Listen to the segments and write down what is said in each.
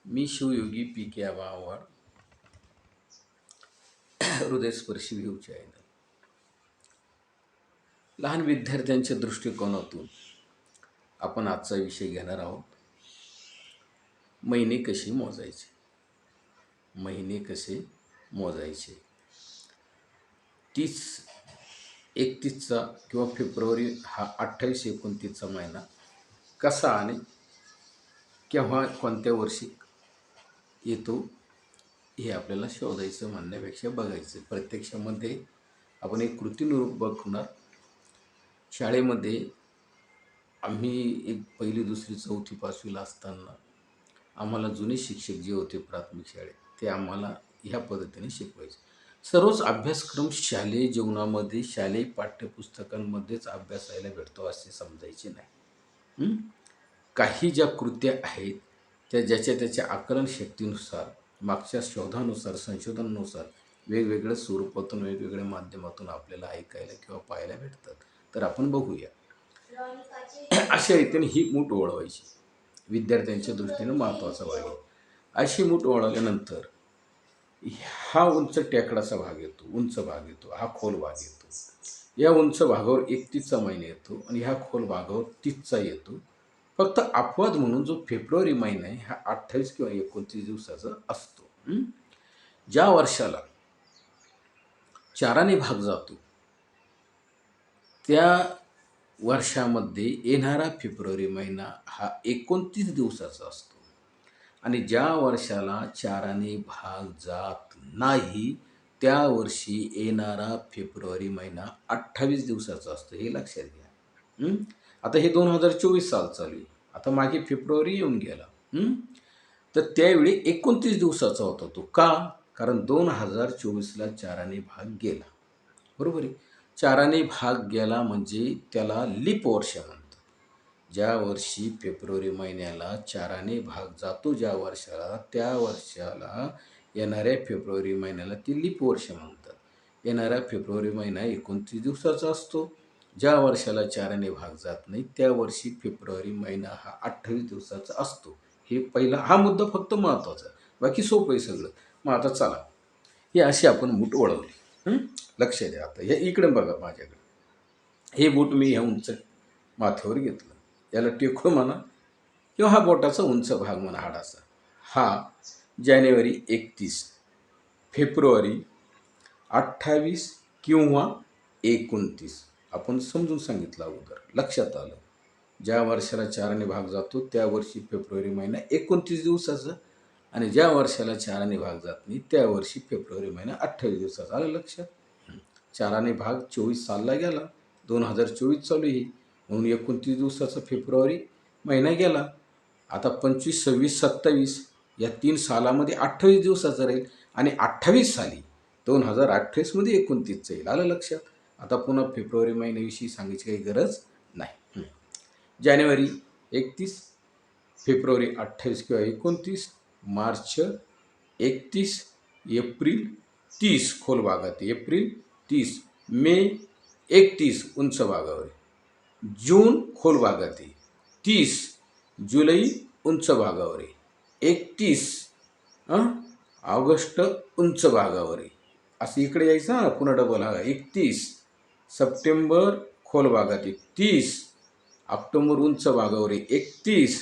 मी Shivyogi PK. Awhad, हृदयस्पर्शी view channel. लहान विद्यार्थ्यांच्या दृष्टिकोनातून आपण आजचा विषय घेणार आहोत. महिने कसे मोजायचे. महिने कसे मोजायचे. 30-31चा किंवा फेब्रुवारी हा 28-29चा महिना कसा आणि केव्हा कोणत्या वर्षी येतो हे आपल्याला शोधायचं म्हणण्यापेक्षा बघायचं. प्रत्यक्षामध्ये आपण एक कृतीनुरूप बघणार. शाळेमध्ये आम्ही एक पहिली, दुसरी, चौथी, 5वीला असताना आम्हाला जुने शिक्षक जे होते प्राथमिक शाळेत ते आम्हाला ह्या पद्धतीने शिकवायचे. सर्वच अभ्यासक्रम शालेय जीवनामध्ये शालेय पाठ्यपुस्तकांमध्येच अभ्यासायला भेटतो असे समजायचे नाही. काही ज्या कृत्या आहेत त्या ज्याच्या त्याच्या आकलन शक्तीनुसार, मागच्या शोधानुसार, संशोधनानुसार वेगवेगळ्या स्वरूपातून, वेगवेगळ्या माध्यमातून आपल्याला ऐकायला किंवा पाहायला भेटतात. तर आपण बघूया. अशा रीतीने ही मूठ वळवायची विद्यार्थ्यांच्या दृष्टीने महत्त्वाचा भाग आहे. अशी मूठ वळवल्यानंतर हा उंच टेकडाचा भाग येतो, उंच भाग येतो, हा खोल भाग येतो. या उंच भागावर 31चा महिना येतो आणि ह्या खोल भागावर 30चा येतो. फक्त अपवाद म्हणून जो फेब्रुवारी महिना आहे हा 28 किंवा 29 दिवसाचा असतो. ज्या वर्षाला 4ने भाग जातो त्या वर्षामध्ये येणारा फेब्रुवारी महिना हा 29 दिवसाचा असतो आणि ज्या वर्षाला 4ने भाग जात नाही त्या वर्षी येणारा फेब्रुवारी महिना 28 दिवसाचा असतो. हे लक्षात घ्या. आता हे 2024 साल चालू आहे. आता मागे फेब्रुवारी येऊन गेला. तर त्यावेळी 29 दिवसाचा होता तो. का? कारण 2024ला 4ने भाग गेला. बरोबर आहे. 4ने भाग गेला म्हणजे त्याला लीप वर्ष म्हणतात. ज्या वर्षी फेब्रुवारी महिन्याला 4ने भाग जातो ज्या वर्षाला, त्या वर्षाला येणाऱ्या फेब्रुवारी महिन्याला ती लीप वर्ष म्हणतात. येणारा फेब्रुवारी महिना 29 दिवसाचा असतो. ज्या वर्षाला 4ने भाग जात नाही त्या वर्षी फेब्रुवारी महिना हा 28 दिवसाचा असतो. हे पहिला हा मुद्दा फक्त महत्त्वाचा आहे. बाकी सोपं आहे सगळं. मग आता चला ही अशी आपण मूठ वळवली. लक्ष द्या. आता हे इकडे बघा माझ्याकडे. हे बोट मी ह्या उंच माथ्यावर घेतलं. याला टेकू म्हणा किंवा हा बोटाचा उंच भाग म्हणा हाडाचा. हा जानेवारी 31, फेब्रुवारी 28 किंवा 29 आपण समजून सांगितलं अगोदर. लक्षात आलं. ज्या वर्षाला 4ने भाग जातो त्या वर्षी फेब्रुवारी महिना 29 दिवसाचा आणि ज्या वर्षाला 4ने भाग जात नाही त्या वर्षी फेब्रुवारी महिना 28 दिवसाचा. आलं लक्षात. 4ने भाग 24 सालला गेला. 2024 चालू आहे म्हणून 29 दिवसाचा फेब्रुवारी महिना गेला. आता 25, 26, 27 या 3 सालामध्ये 28 दिवसाचा राहील आणि 28 साली 2028 मध्ये 29चा येईल. आलं लक्षात. आता पुन्हा फेब्रुवारी महिन्याविषयी सांगायची काही गरज नाही. जानेवारी 31, फेब्रुवारी 28 किंवा 29, मार्च 31, एप्रिल 30 खोल भागात, एप्रिल 30, मे 31 उंच भागावर, जून खोल भागात आहे, 30 जुलै उंच भागावर आहे, 31 ऑगस्ट उंच भागावर आहे. असं इकडे यायचं ना पुन्हा डबल. हा 31 सप्टेंबर खोल भागात आहे, 30 ऑक्टोबर उंच भागावर आहे, 31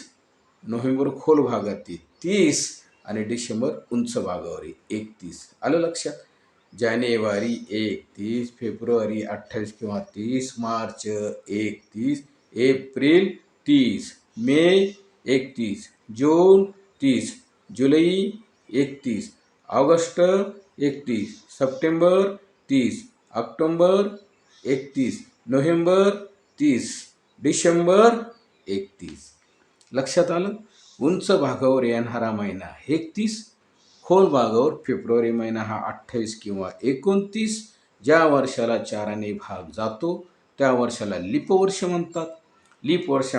नोव्हेंबर खोल भागात आहे, 30 आणि डिसेंबर उंच भागावर आहे, 31. आलं लक्षात. जानेवारी 31, फेब्रुवारी 28 किंवा 30, मार्च 31, एप्रिल 30, मे 31, जून 30, जुलै 31, August 31, September 30, October 31, November 30, December 31. लक्षात आलं. उंच भागावर येणारा महिना 31, खोल भागावर फेब्रुवारी महिना हा 28 किंवा 29. ज्या वर्षाला 4ने भाग जातो त्या वर्षाला लीप वर्ष म्हणतात. लीप वर्ष